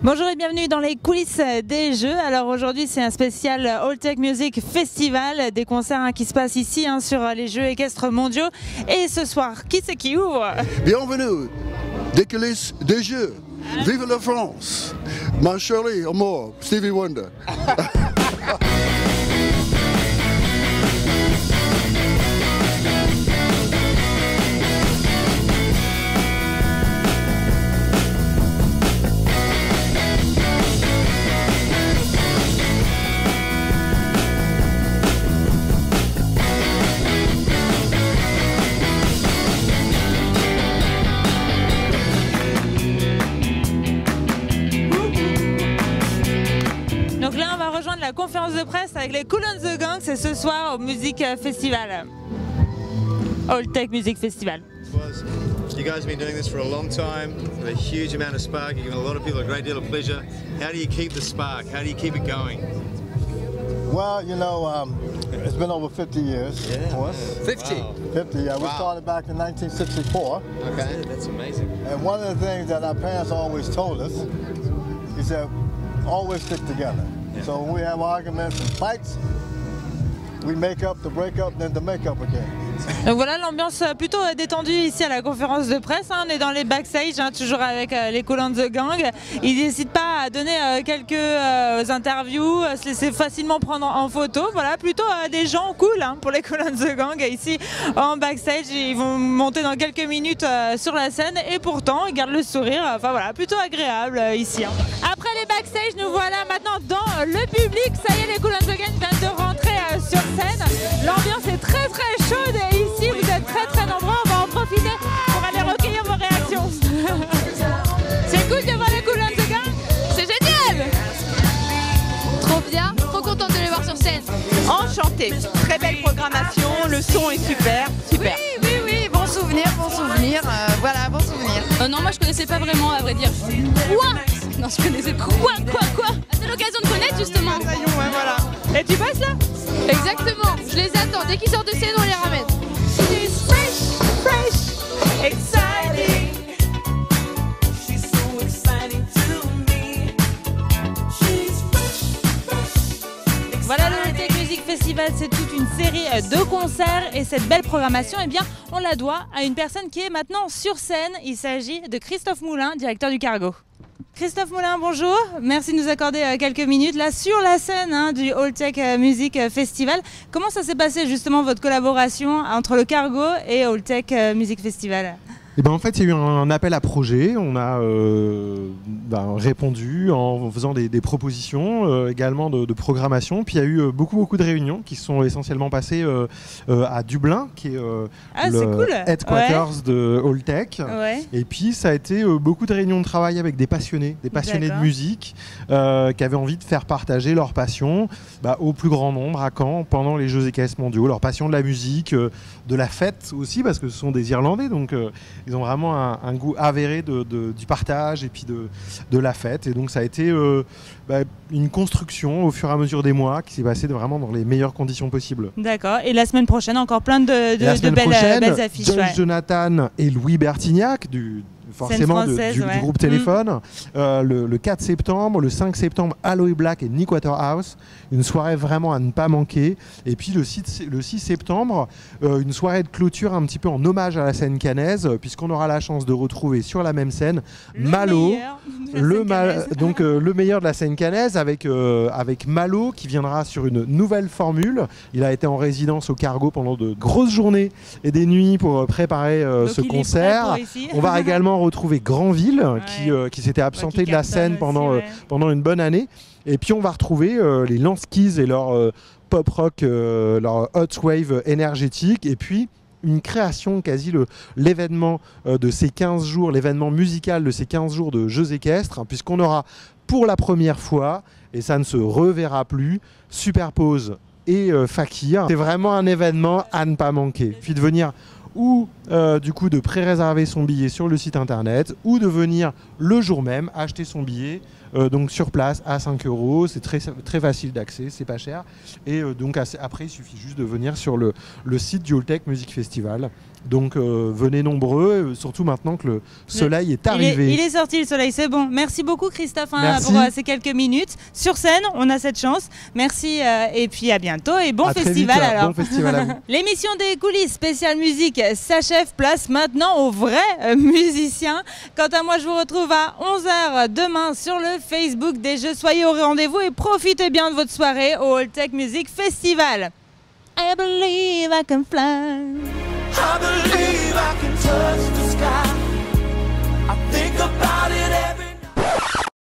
Bonjour et bienvenue dans les coulisses des Jeux. Alors aujourd'hui c'est un spécial Alltech Music Festival, des concerts qui se passent ici sur les Jeux équestres mondiaux. Et ce soir, qui c'est qui ouvre? Bienvenue des coulisses des Jeux. Vive la France! Ma Shirley Amour, Stevie Wonder. Donc là on va rejoindre la conférence de presse avec les Kool and the Gang, c'est ce soir au Music Festival. Alltech Music Festival. You guys have been doing this for a long time, with a huge amount of spark, you've given a lot of people a great deal of pleasure. How do you keep the spark? How do you keep it going? Well, you know, it's been over 50 years. Yeah. For us. 50? Wow. 50, yeah. We started back in 1964. Okay, that's amazing. And one of the things that our parents always told us is that always stick together. Yeah. So when we have arguments and fights, we make up to break up, then to make up again. Donc voilà l'ambiance plutôt détendue ici à la conférence de presse. On est dans les backstage, toujours avec les Kool and the Gang. Ils n'hésitent pas à donner quelques interviews, à se laisser facilement prendre en photo. Voilà, plutôt des gens cool pour les Kool and the Gang ici en backstage. Ils vont monter dans quelques minutes sur la scène et pourtant ils gardent le sourire. Enfin voilà, plutôt agréable ici. Après les backstage, nous voilà maintenant dans le public. Ça y est, les Kool and the Gang viennent de rentrer sur scène. L'ambiance est très chaude et ici vous êtes très nombreux. On va en profiter pour aller recueillir vos réactions. C'est cool de voir les Kool and the Gang. C'est génial. Trop bien, trop contente de les voir sur scène. Enchantée, très belle programmation, le son est super. Oui, bon souvenir, voilà, bon souvenir. Non, moi je connaissais pas vraiment, à vrai dire. Quoi? Non, je connaissais quoi? C'est l'occasion de connaître justement. Ouais, voilà. Et tu passes là? Exactement, je les attends, dès qu'ils sortent de scène, on les ramène. She's fresh, exciting. She's so exciting to me. She's fresh. Voilà, le Alltech Music Festival, c'est toute une série de concerts et cette belle programmation, eh bien, on la doit à une personne qui est maintenant sur scène. Il s'agit de Christophe Moulin, directeur du Cargo. Christophe Moulin, bonjour. Merci de nous accorder quelques minutes là sur la scène du Alltech Music Festival. Comment ça s'est passé justement votre collaboration entre le Cargo et Alltech Music Festival? Et ben en fait, il y a eu un appel à projet. On a répondu en faisant des propositions, également de programmation. Puis il y a eu beaucoup de réunions qui sont essentiellement passées à Dublin, qui est cool. headquarters de Alltech. Ouais. Et puis ça a été beaucoup de réunions de travail avec des passionnés de musique qui avaient envie de faire partager leur passion au plus grand nombre à Caen pendant les Jeux équestres mondiaux. Leur passion de la musique, de la fête aussi, parce que ce sont des Irlandais, donc ils ont vraiment un goût avéré du partage et puis de la fête. Et donc ça a été une construction au fur et à mesure des mois qui s'est passée vraiment dans les meilleures conditions possibles. D'accord. Et la semaine prochaine, encore plein de belles affiches. Joyce Jonathan et Louis Bertignac forcément du groupe Téléphone. Le 4 septembre, le 5 septembre, Aloe Black et Nick Waterhouse. Une soirée vraiment à ne pas manquer. Et puis le 6 septembre, une soirée de clôture un petit peu en hommage à la scène caennaise, puisqu'on aura la chance de retrouver sur la même scène Malo, le meilleur de la scène caennaise avec Malo qui viendra sur une nouvelle formule. Il a été en résidence au Cargo pendant de grosses journées et des nuits pour préparer ce concert. On va également retrouver Granville qui s'était absenté de la scène pendant une bonne année. Et puis on va retrouver les Lanskis et leur pop rock, leur hot wave énergétique. Et puis une création, l'événement de ces 15 jours, l'événement musical de ces 15 jours de Jeux équestres, puisqu'on aura pour la première fois, et ça ne se reverra plus, Superpose et Fakir. C'est vraiment un événement à ne pas manquer. Puis de venir ou de pré-réserver son billet sur le site internet ou de venir le jour même acheter son billet donc sur place à 5 €. C'est très facile d'accès, c'est pas cher. Et donc après, il suffit juste de venir sur le site du Alltech Music Festival Donc venez nombreux, surtout maintenant que le soleil est arrivé. Il est sorti le soleil, c'est bon. Merci beaucoup Christophe pour ces quelques minutes. Sur scène, on a cette chance. Merci et puis à bientôt et bon festival vite, alors. Bon festival à vous. L'émission des coulisses spéciale musique s'achève, place maintenant aux vrais musiciens. Quant à moi, je vous retrouve à 11h demain sur le Facebook des Jeux. Soyez au rendez-vous et profitez bien de votre soirée au All Tech Music Festival. I believe I can fly. I believe I can touch the sky. I think about